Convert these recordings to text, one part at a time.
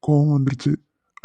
கோவம் வந்துருச்சு.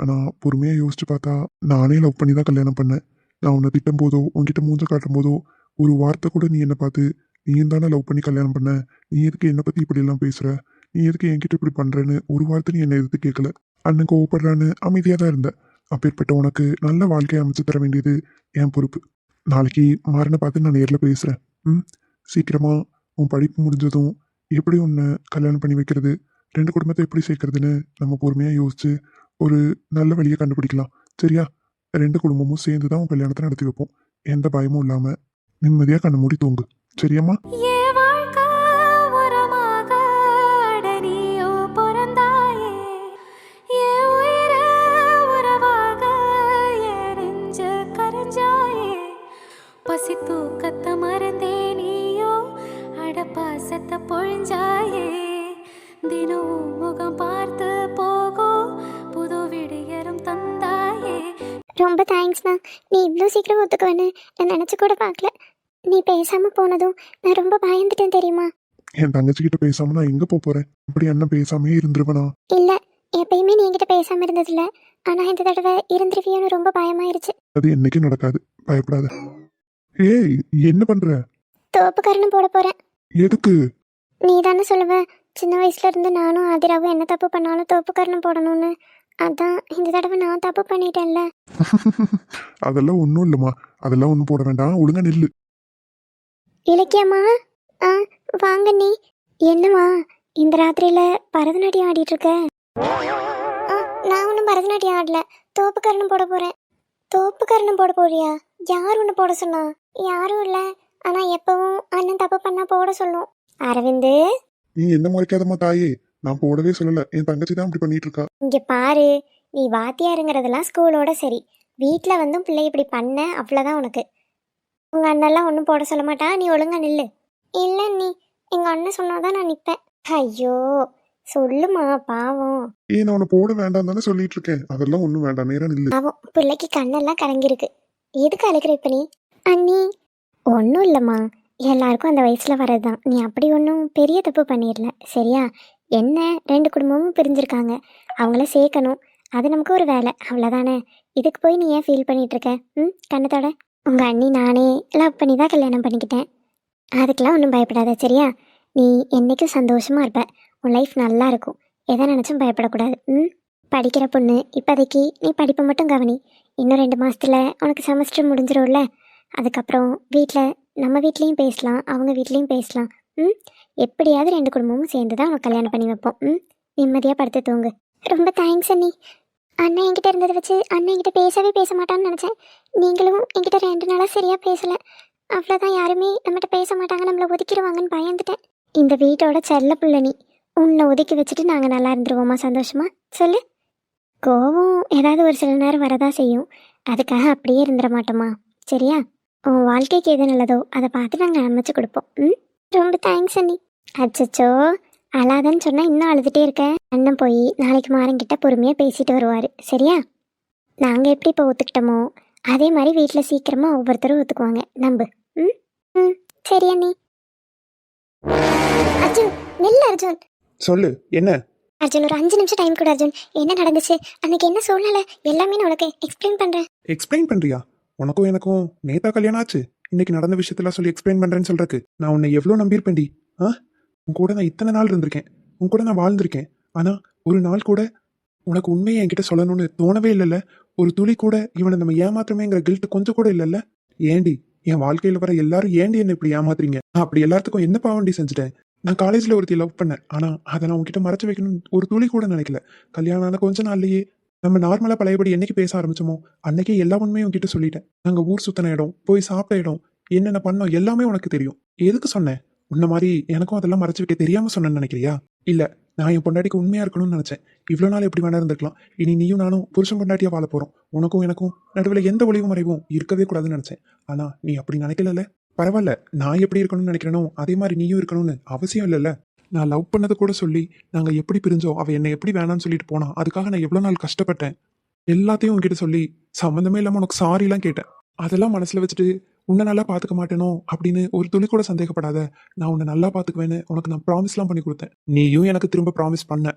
ஆனா பொறுமையா யோசிச்சு பார்த்தா, நானே லவ் பண்ணி தான் கல்யாணம் பண்ணேன். நான் உன்னை திட்டும் போதோ, உன்கிட்ட மூஞ்ச காட்டும் போதோ, ஒரு வார்த்தை கூட நீ என்ன பார்த்து, நீயும் தானே லவ் பண்ணி கல்யாணம் பண்ண. நீ எதுக்கு என்னை பத்தி இப்படியெல்லாம் பேசுற? நீ எதுக்கு என்கிட்ட இப்படி பண்றேன்னு ஒரு வார்த்தை நீ என்னை எதிர்த்து கேட்கல. அண்ணன் கோவப்படுறான்னு அமைதியா தான் இருந்த. அப்பேற்பட்ட உனக்கு நல்ல வாழ்க்கையை அமைச்சு தர வேண்டியது என் பொறுப்பு. நாளைக்கு மாறனை பார்த்து நான் நேர்ல பேசுறேன். ம். சீக்கிரமா உன் படிப்பு முடிஞ்சதும் எப்படி உன்னை கல்யாணம் பண்ணி வைக்கிறது, 2 குடும்பத்தை எப்படி சேர்க்கறதுன்னு நம்ம பொறுமையா யோசிச்சு ஒரு நல்ல வழியை கண்டுபிடிக்கலாம். சரியா? 2 குடும்பமும் சேர்ந்து தான் உன் கல்யாணத்தை நடத்தி வைப்போம். எந்த பயமும் இல்லாம நிம்மதியா கண்ண மூடி தூங்கு. சரியாம்மா? என் வாழ்க்கை உரமாக அட நீயோ பிறந்தாயே. என் உயிரை உறவாக என் நெஞ்ச கரைஞ்சாயே. பசி தூக்கத்தை மறந்தே நீயோ அட பாசத்தை பொழிஞ்சாயே. தினம் முகம் பார்த்து போகும் புது விடியலும் தந்தாயே. ரொம்ப தேங்க்ஸ்ண்ணா. நீ இவ்வளோ சீக்கிரம் ஒத்துக்குவேன்னு நான் நினச்சி கூட பார்க்கல. நீ பேசாமல் போனதும் நான் ரொம்ப பயந்துட்டேன் தெரியுமா? என் தங்கச்சி கிட்ட பேசாம நான் எங்க போறேன்? அப்படி அண்ணன் பேசாமே இருந்துருவனா? இல்லை, எப்பயுமே நீ என்கிட்ட பேசாமல் இருந்ததில்ல. ஆனால் இந்த தடவை இருந்துருவியோன்னு ரொம்ப பயமாயிருச்சு. அது என்னைக்கும் நடக்காது. பயப்படாத. ஏய், என்ன பண்ற? தோப்பு கரணம் போட போகிறேன். எதுக்கு? நீ தானே சொல்லுவ, சின்ன வயசுல இருந்து நானும் ஆதிராவும் என்ன தப்பு பண்ணாலும் தோப்பு கரணம் போடணும்னு. அதான் இந்த தடவை நான் தப்பு பண்ணிட்டேன்ல. அதெல்லாம் ஒன்றும் இல்லைம்மா. அதெல்லாம் ஒன்றும் போட வேண்டாம். ஒழுங்கா நில்லு. இலக்கியம்மா, ஆ வாங்க நீ. என்னம்மா இந்த ராத்திரியில பரதநாட்டியம் ஆடிட்டு இருக்க? நான் ஒன்றும் பரதநாட்டியம் ஆடல, தோப்பு கரணம் போட போறேன். தோப்பு கரணம் போட போறியா? யார் ஒன்று போட சொன்னா? யாரும் இல்லை, ஆனா எப்பவும் அண்ணன் தப்பு பண்ணா போட சொல்லும். அரவிந்து, நீ என்ன முறைக்காதம்மா தாயே. நான் போடவே சொல்லல. என் தங்கச்சி தான் அப்படி பண்ணிட்டு இருக்கா. இங்க பாரு, நீ வாத்தியாருங்கிறதெல்லாம் ஸ்கூலோட சரி, வீட்டில் வந்தும் பிள்ளை இப்படி பண்ண அவ்வளோதான் உனக்கு. உங்க அண்ணெல்லாம் ஒன்றும் போட சொல்ல மாட்டா, நீ ஒழுங்கா நில்லு. இல்லை நீ, எங்க அண்ணன் சொன்னாதான் நான் நிற்பேன். ஐயோ சொல்லுமா, பாவம். நான் உன்னை போட வேண்டாம் தானே சொல்லிட்டு இருக்கேன். அதெல்லாம் ஒன்றும் வேண்டாம். நேரா நில்லு. பாவம், பிள்ளைக்கு கண்ணெல்லாம் கலங்கிருக்கு. எதுக்கு அழுகிற இப்ப நீ? அண்ணி, ஒன்றும் இல்லைம்மா, எல்லாருக்கும் அந்த வயசில் வர்றது தான். நீ அப்படி ஒன்றும் பெரிய தப்பு பண்ணிடல சரியா? என்ன 2 குடும்பமும் பிரிஞ்சிருக்காங்க, அவங்கள சேர்க்கணும், அது நமக்கு ஒரு வேலை, அவ்வளோதானே. இதுக்கு போய் நீ ஏன் ஃபீல் பண்ணிட்டு இருக்க? கண்ணத்தோட உங்கள் அண்ணி நானே லவ் பண்ணி தான் கல்யாணம் பண்ணிக்கிட்டேன். அதுக்கெலாம் ஒன்றும் பயப்படாத சரியா? நீ என்றைக்கும் சந்தோஷமாக இருப்ப, உன் லைஃப் நல்லா இருக்கும். எதை நினச்சும் பயப்படக்கூடாது. படிக்கிற பொண்ணு, இப்போதைக்கு நீ படிப்பை மட்டும் கவனி. இன்னும் 2 மாதத்தில் உனக்கு செமஸ்டர் முடிஞ்சிடும்ல. அதுக்கப்புறம் வீட்டில், நம்ம வீட்லேயும் பேசலாம், அவங்க வீட்லேயும் பேசலாம். எப்படியாவது 2 குடும்பமும் சேர்ந்து தான் உனக்கு கல்யாணம் பண்ணி வைப்போம். நிம்மதியாக படுத்து தூங்கு. ரொம்ப தேங்க்ஸ் அண்ணி. அண்ணன் என்கிட்ட இருந்ததை வச்சு அண்ணன் என்கிட்ட பேச மாட்டான்னு நினச்சேன். நீங்களும் என்கிட்ட 2 நாளாக சரியாக பேசலை. அவ்வளோதான், யாருமே நம்மகிட்ட பேச மாட்டாங்க, நம்மளை ஒதுக்கிடுவாங்கன்னு பயந்துட்டேன். இந்த வீட்டோட செல்ல பிள்ளை நீ. உன்னை ஒதுக்கி வச்சுட்டு நாங்கள் நல்லா இருந்துருவோமா சந்தோஷமா? சொல்லு. கோவம் ஏதாவது ஒரு சில நேரம் வரதான் செய்யும், அதுக்காக அப்படியே இருந்துட மாட்டோமா சரியா? உன் வாழ்க்கைக்கு எது நல்லதோ அதை பார்த்து நாங்கள் அமைச்சு கொடுப்போம். ரொம்ப தேங்க்ஸ் அண்ணி. அச்சச்சோ, அழாதன்னு சொன்னால் இன்னும் அழுதுகிட்டே இருக்க. அண்ணன் போய் நாளைக்கு மாறங்கிட்ட பொறுமையாக பேசிட்டு வருவார் சரியா? நாங்கள் எப்படி இப்போ ஒத்துக்கிட்டோமோ அதே மாதிரி வீட்டில் சீக்கிரமாக ஒவ்வொருத்தரும் ஒத்துக்குவாங்க, நம்பு. சரி அண்ணி. அர்ஜுன் நில்ல. அர்ஜுன் சொல்லு. என்ன? அர்ஜுன் ஒரு 5 நிமிஷம் டைம் கொடு. அர்ஜுன், என்ன நடந்துச்சு அன்னைக்கு, என்ன சூழ்நிலை, எல்லாமே நான் உனக்கு எக்ஸ்பிளைன் பண்ணுறேன். எக்ஸ்பிளைன் பண்றியா? உனக்கும் எனக்கும் நேத்தா கல்யாணம் ஆச்சு. இன்னைக்கு நடந்த விஷயத்தெல்லாம் சொல்லி எக்ஸ்பிளைன் பண்றேன்னு சொல்றக்கு நான் உன்னை எவ்வளோ நம்பியிருப்பேன்டி. உன் கூட நான் இத்தனை நாள் இருந்திருக்கேன், உன் கூட நான் வாழ்ந்திருக்கேன். ஆனா ஒரு நாள் கூட உனக்கு உண்மையை என்கிட்ட சொல்லணும்னு தோணவே இல்லைல்ல. ஒரு துளி கூட இவனை நம்ம ஏமாத்துறமேங்கிற கில்ட்டு கொஞ்சம் கூட இல்லைல்ல. ஏண்டி என் வாழ்க்கையில் வர எல்லாரும் ஏண்டி என்ன இப்படி ஏமாத்துறீங்க? நான் அப்படி எல்லாத்துக்கும் என்ன பாவண்டி செஞ்சுட்டேன்? நான் காலேஜில் ஒருத்தி லவ் பண்ணேன், ஆனால் அதை நான் உங்ககிட்ட மறைச்சு வைக்கணும்னு ஒரு துளி கூட நினைக்கல. கல்யாணம் ஆன கொஞ்ச நாள்லயே நம்ம நார்மலாக பழையபடி என்னைக்கு பேச ஆரம்பிச்சோமோ அன்னைக்கே எல்லா உண்மையும் உங்ககிட்ட சொல்லிட்டேன். நாங்கள் ஊர் சுத்தின இடம், போய் சாப்பிட்ட இடம், என்னென்ன பண்ணோம் எல்லாமே உனக்கு தெரியும். எதுக்கு சொன்னேன்? உன்ன மாதிரி எனக்கும் அதெல்லாம் மறைச்சு வைக்க தெரியாம சொன்னேன்னு நினைக்கிறியா? இல்ல, நான் என் பொண்டாட்டிக்கு உண்மையா இருக்கணும்னு நினைச்சேன். இவ்வளவு நாள் எப்படி வேணா இருந்திருக்கலாம். இனி நீயும் நானும் புருஷன் பொண்டாட்டியா வாழ போறோம். உனக்கும் எனக்கும் நடுவில் எந்த ஒளிவும் மறைவும் இருக்கவே கூடாதுன்னு நினைச்சேன். ஆனா நீ அப்படி நினைக்கல. பரவாயில்ல, நான் எப்படி இருக்கணும்னு நினைக்கிறேனோ அதே மாதிரி நீயும் இருக்கணும்னு அவசியம் இல்லைல்ல. நான் லவ் பண்ணது கூட சொல்லி நாங்க எப்படி பிரிஞ்சோம், அவ என்னை எப்படி வேணான்னு சொல்லிட்டு போனா, அதுக்காக நான் எவ்வளவு நாள் கஷ்டப்பட்டேன். எல்லாத்தையும் உங்ககிட்ட சொல்லி சம்மந்தமே இல்லாம உனக்கு சாரிலாம் கேட்டேன். அதெல்லாம் மனசுல வச்சுட்டு உன்னை நல்லா பாத்துக்க மாட்டேனோ அப்படின்னு ஒரு துளி கூட சந்தேகப்படாத. நான் உன்னை நல்லா பாத்துக்குவேன்னு உனக்கு நான் ப்ராமிஸ்லாம் பண்ணி கொடுத்தேன். நீயும் எனக்கு திரும்ப ப்ராமிஸ் பண்ண.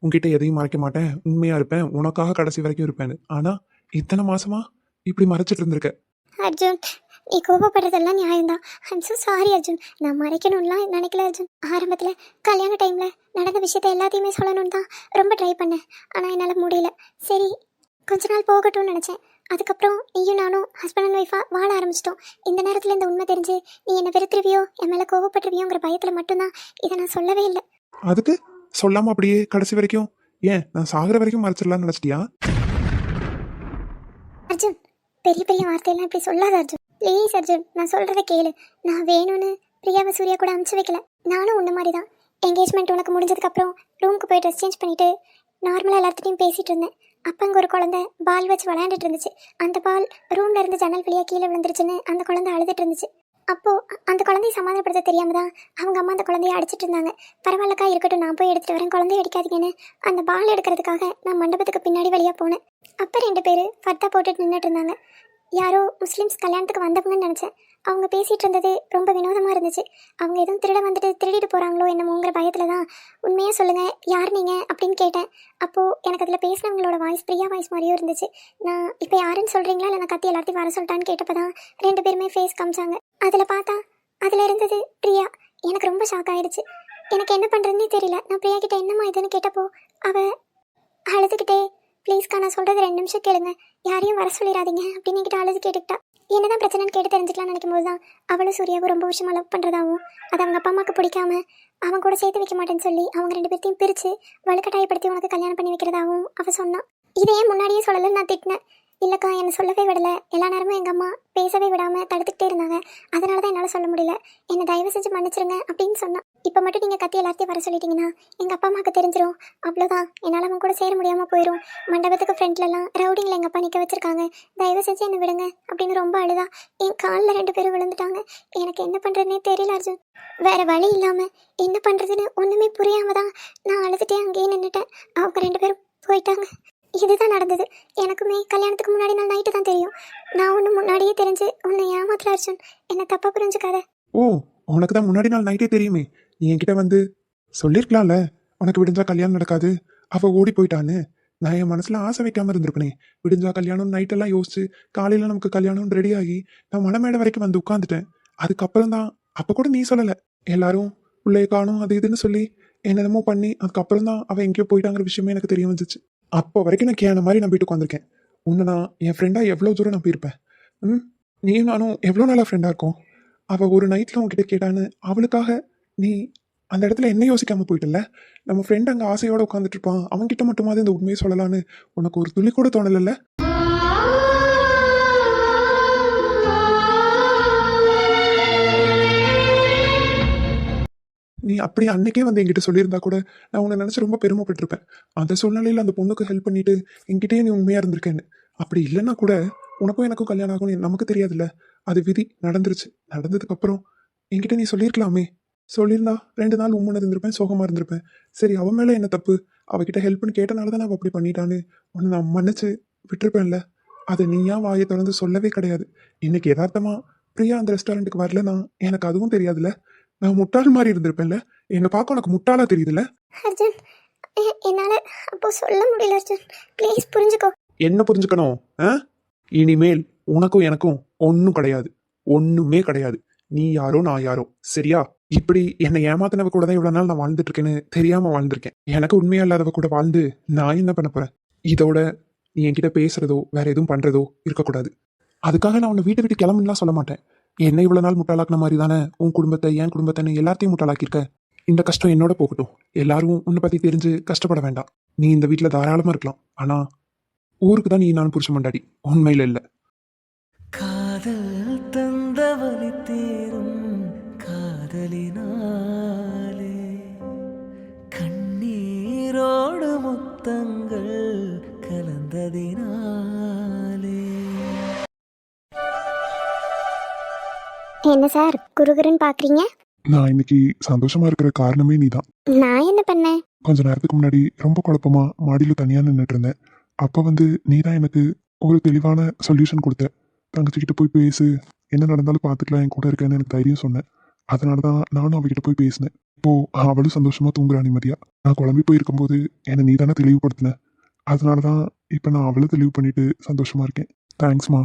உன்கிட்ட எதையும் மறைக்க மாட்டேன், உண்மையா இருப்பேன், உனக்காக கடைசி வரைக்கும் இருப்பேன்னு. ஆனா இத்தனை மாசமா இப்படி மறைச்சிட்டு இருந்திருக்க. அர்ஜுன், நீ கோபப்படுறதெல்லாம் நியாயம்தான். I'm so sorry Arjun. நான் மறைக்கணும்லாம் நினைக்கல அர்ஜுன். ஆரம்பத்தில் கல்யாண டைமில் நடந்த விஷயத்த எல்லாத்தையுமே சொல்லணும்னு தான் ரொம்ப ட்ரை பண்ணேன். ஆனால் என்னால் முடியல. சரி, கொஞ்ச நாள் போகட்டும்னு நினச்சேன். அதுக்கப்புறம் நீயும் நானும் ஹஸ்பண்ட் அண்ட் ஒய்ஃபாக வாழ ஆரம்பிச்சிட்டோம். இந்த நேரத்தில் இந்த உண்மை தெரிஞ்சு நீ என்னை வெறுத்துருவியோ, என் மேலே கோவப்பட்டுருவியோங்கிற பயத்தில் மட்டும்தான் இதை நான் சொல்லவே இல்லை. அதுக்கு சொல்லாம அப்படியே கடைசி வரைக்கும் ஏன் நான் சாகுற வரைக்கும் மறைச்சிடலாம்னு நினைச்சிட்டியா? அர்ஜுன், பெரிய பெரிய வார்த்தையெல்லாம் இப்படி சொல்லாத அர்ஜுன். ப்ளீஸ் அர்ஜுன், நான் சொல்கிறத கேளு. நான் வேணும்னு பிரியாவை சூர்யா கூட அனுப்பிச்சு வைக்கல. நானும் உன்ன மாதிரி தான் என்கேஜ்மெண்ட் உனக்கு முடிஞ்சதுக்கப்புறம் ரூமுக்கு போய் ட்ரெஸ் சேஞ்ச் பண்ணிவிட்டு நார்மலாக எல்லாத்துட்டையும் பேசிகிட்டு இருந்தேன். அப்போ அங்கே ஒரு குழந்தை பால் வச்சு விளையாண்டுட்டு இருந்துச்சு. அந்த பால் ரூமில் இருந்து ஜன்னல் வழியாக கீழே விழுந்துருச்சுன்னு அந்த குழந்தை அழுதுட்டு இருந்துச்சு. அப்போது அந்த குழந்தைய சமாதானப்படுத்த தெரியாம தான் அவங்க அம்மா அந்த குழந்தைய அடிச்சிட்டு இருந்தாங்க. பரவாயில்லக்கா, இருக்கட்டும், நான் போய் எடுத்துகிட்டு வரேன், குழந்தைய அடிக்காதீங்கன்னு அந்த பால் எடுக்கிறதுக்காக நான் மண்டபத்துக்கு பின்னாடி வழியாக போனேன். அப்போ 2 பேர் ஃபர்தா போட்டுட்டு நின்றுட்டு இருந்தாங்க. யாரோ முஸ்லீம்ஸ் கல்யாணத்துக்கு வந்தவங்கன்னு நினச்சேன். அவங்க பேசிகிட்டு இருந்தது ரொம்ப வினோதமாக இருந்துச்சு. அவங்க எதுவும் திருட வந்துட்டு திருடிட்டு போகிறாங்களோ என்னமோங்கிற பயத்தில் தான் உண்மையாக சொல்லுங்கள், யார் நீங்கள் அப்படின்னு கேட்டேன். அப்போது எனக்கு அதில் பேசினவங்களோட வாய்ஸ் பிரியா வாய்ஸ் மாதிரியும் இருந்துச்சு. நான் இப்போ யாருன்னு சொல்கிறீங்களா இல்லை நான் கத்தி எல்லாத்தையும் வர சொல்லிட்டான்னு கேட்டப்போ தான் 2 பேருமே ஃபேஸ் காமிச்சாங்க. அதில் பார்த்தா அதில் இருந்தது பிரியா. எனக்கு ரொம்ப ஷாக் ஆகிடுச்சு. எனக்கு என்ன பண்ணுறதுனே தெரியல. நான் பிரியா கிட்ட என்னம்மா இதுன்னு கேட்டப்போ அவள் அழுதுகிட்டே, ப்ளீஸ்க்கா நான் சொல்கிறது 2 நிமிஷம் கேளுங்க, யாரையும் வர சொல்லிடாதீங்க அப்படின்னு என்கிட்ட அழுது கேட்டுக்கிட்டா. என்னதான் பிரச்சனைன்னு கேட்டு தெரிஞ்சுக்கலாம்னு நினைக்கும் போது தான் அவளும் சூர்யாவும் ரொம்ப வருஷமாக லவ் பண்ணுறதாவும் அது அவங்க அப்பா அம்மாவுக்கு பிடிக்காம அவன் கூட சேர்த்து வைக்க மாட்டேன்னு சொல்லி அவங்க 2 பேர்த்தையும் பிரித்து வலுக்கட்டாயப்படுத்தி உனக்கு கல்யாணம் பண்ணி வைக்கிறதாவும் அவள் சொன்னான். இதையே முன்னாடியே சொல்லலைன்னு நான் திட்டினேன். இல்லைக்கா, என்னை சொல்லவே விடலை. எல்லா நேரமும் எங்கள் அம்மா பேசவே விடாமல் தடுத்துக்கிட்டே இருந்தாங்க. அதனால தான் என்னால் சொல்ல முடியல. என்னை தயவு செஞ்சு மன்னிச்சிருங்க அப்படின்னு சொன்னான். இப்போ மட்டும் நீங்கள் கத்தி எல்லாத்தையும் வர சொல்லிட்டீங்கன்னா எங்கள் அப்பா அம்மாவுக்கு தெரிஞ்சிடும். அவ்வளோதான், என்னால் அவன் கூட சேர முடியாமல் போயிடும். மண்டபத்துக்கு ஃப்ரெண்ட்லலாம் ரவுடிங்கில் எங்கள் அப்பா நிற்க வச்சுருக்காங்க. தயவு செஞ்சு என்னை விடுங்க அப்படின்னு ரொம்ப அழுதா. என் காலில் 2 பேரும் விழுந்துட்டாங்க. எனக்கு என்ன பண்ணுறதுனே தெரியல அர்ஜுன். வேறு வழி இல்லாமல் என்ன பண்ணுறதுன்னு ஒன்றுமே புரியாமல் தான் நான் அழுதுகிட்டே அங்கேயே நின்றுட்டேன். அவங்க 2 பேரும் போயிட்டாங்க. இதுதான் நடந்தது. எனக்குமே கல்யாணத்துக்கு முன்னாடி நாள் நைட்டு தான் தெரியும். நான் ஒன்று முன்னாடியே தெரிஞ்சு உன்னை ஏமாத்தல அர்ஜுன். என்னை தப்பாக புரிஞ்சுக்காத. ஓ, உனக்கு தான் முன்னாடி நாள் நைட்டே தெரியுமே. நீ என்கிட்ட வந்து சொல்லியிருக்கலாம்ல, உனக்கு விடிஞ்சா கல்யாணம் நடக்காது, அவ ஓடி போயிட்டான்னு. நான் என் மனசுல ஆசை வைக்காம இருந்திருப்பனே. விடிஞ்சா கல்யாணம் நைட்டெல்லாம் யோசிச்சு காலையில நமக்கு கல்யாணம் ரெடி ஆகி நான் மனமேடை வரைக்கும் வந்து உட்காந்துட்டேன். அதுக்கப்புறம் தான், அப்ப கூட நீ சொல்லல, எல்லாரும் பிள்ளைய காணும் அது இதுன்னு சொல்லி என்னென்னமோ பண்ணி அதுக்கப்புறம் தான் அவ எங்கேயோ போயிட்டாங்கிற விஷயமே எனக்கு தெரிய வந்துச்சு. அப்போ வரைக்கும் நான் கேன மாதிரி நம்பிட்டு உட்காந்துருக்கேன். உன்னை நான் என் ஃப்ரெண்டா எவ்வளோ தூரம் நம்பியிருப்பேன். நீயும் நானும் எவ்வளோ நாளாக ஃப்ரெண்டாக இருக்கோம். அவள் ஒரு நைட்டில் உன்கிட்ட கேட்டான்னு அவளுக்காக நீ அந்த இடத்துல என்ன யோசிக்காமல் போயிட்டல. நம்ம ஃப்ரெண்ட் அங்கே ஆசையோடு உட்காந்துட்டு இருப்பான், அவன்கிட்ட மட்டுமாவது இந்த உண்மையை சொல்லலான்னு உனக்கு ஒரு துளி கூட தோணலைல்ல? நீ அப்படி அன்னைக்கே வந்து என்கிட்ட சொல்லியிருந்தா கூட நான் உன்னை நினச்சி ரொம்ப பெருமைப்பட்டிருப்பேன். அந்த சூழ்நிலையில் அந்த பொண்ணுக்கு ஹெல்ப் பண்ணிட்டு என்கிட்டயே நீ உண்மையாக இருந்திருக்கேன்னு. அப்படி இல்லைன்னா கூட உனக்கும் எனக்கும் கல்யாணம் ஆகும்னு நமக்கு தெரியாதுல்ல. அது விதி, நடந்துருச்சு. நடந்ததுக்கப்புறம் என்கிட்ட நீ சொல்லியிருக்கலாமே. சொல்லியிருந்தா 2 நாள் உண்மை இருந்திருப்பேன், சோகமாக இருந்திருப்பேன். சரி, அவன் மேலே என்ன தப்பு? அவகிட்ட ஹெல்ப்னு கேட்டனால தான் அவள் அப்படி பண்ணிட்டான்னு உன்னை நான் மன்னிச்சு விட்டுருப்பேன்ல. அதை நீயா வாயை திறந்து சொல்லவே கிடையாது. இன்னைக்கு யதார்த்தமா பிரியா அந்த ரெஸ்டாரண்ட்டுக்கு வரலன்னா எனக்கு அதுவும் தெரியாதுல்ல. நான் முட்டாள் மாதிரி இருந்திருப்பேன்ல. என்னை பார்க்க உனக்கு முட்டாளா தெரியுதுல்ல? அர்ஜுன், என்னால் அப்போ சொல்ல முடியல அர்ஜுன். ப்ளீஸ் புரிஞ்சுக்கோ. என்ன புரிஞ்சுக்கணும்? இனிமேல் உனக்கும் எனக்கும் ஒன்றும் கிடையாது, ஒன்றுமே கிடையாது. நீ யாரோ நான் யாரோ, சரியா? இப்படி என்னை ஏமாத்தினவ கூட தான் இவ்வளோ நாள் நான் வாழ்ந்துட்டு இருக்கேன்னு தெரியாம வாழ்ந்திருக்கேன். எனக்கு உண்மையா இல்லாதவ கூட வாழ்ந்து நான் என்ன பண்ண போறேன்? இதோட நீ என்கிட்ட பேசுறதோ வேற எதுவும் பண்றதோ இருக்கக்கூடாது. அதுக்காக நான் உன்னை வீட்டை விட்டு கிளம்புலாம் சொல்ல மாட்டேன். என்ன இவ்வளோ நாள் முட்டாளாக்குன மாதிரி தானே உன் குடும்பத்தை என் குடும்பத்தைன்னு எல்லாத்தையும் முட்டாளாக்கியிருக்க. இந்த கஷ்டம் என்னோட போகட்டும். எல்லாரும் உன்னை பற்றி தெரிஞ்சு கஷ்டப்பட வேண்டாம். நீ இந்த வீட்டில் தாராளமாக இருக்கலாம். ஆனால் ஊருக்கு தான் நீ நான் புருஷ மண்டாடி, உண்மையில் இல்லை. காதல் தந்தவழி தேரும் காதலினாலே கண்ணீரோடு முத்தங்கள் கலந்ததினாலே. என்ன சார் குறுகுறுன்னு பார்க்குறீங்க? நான் இன்னைக்கு சந்தோஷமா இருக்கிற காரணமே நீ தான். நான் என்ன பண்ணேன்? கொஞ்ச நேரத்துக்கு முன்னாடி ரொம்ப குழப்பமா மாடியில் தனியாக நின்றுட்டு இருந்தேன். அப்போ வந்து நீ தான் எனக்கு ஒரு தெளிவான சொல்யூஷன் கொடுத்த. தங்கச்சிக்கிட்ட போய் பேசு, என்ன நடந்தாலும் பார்த்துக்கலாம், என் கூட இருக்கேன்னு எனக்கு தைரியம் சொன்னேன். அதனால தான் நானும் அவகிட்ட போய் பேசினேன். இப்போ அவளும் சந்தோஷமா தூங்குறா நிம்மதியா. நான் குழம்பி போயிருக்கும்போது என்னை நீ தானே தெளிவுபடுத்தின. அதனாலதான் இப்ப நான் அவளை தெளிவு பண்ணிட்டு சந்தோஷமா இருக்கேன். தேங்க்ஸ்மா.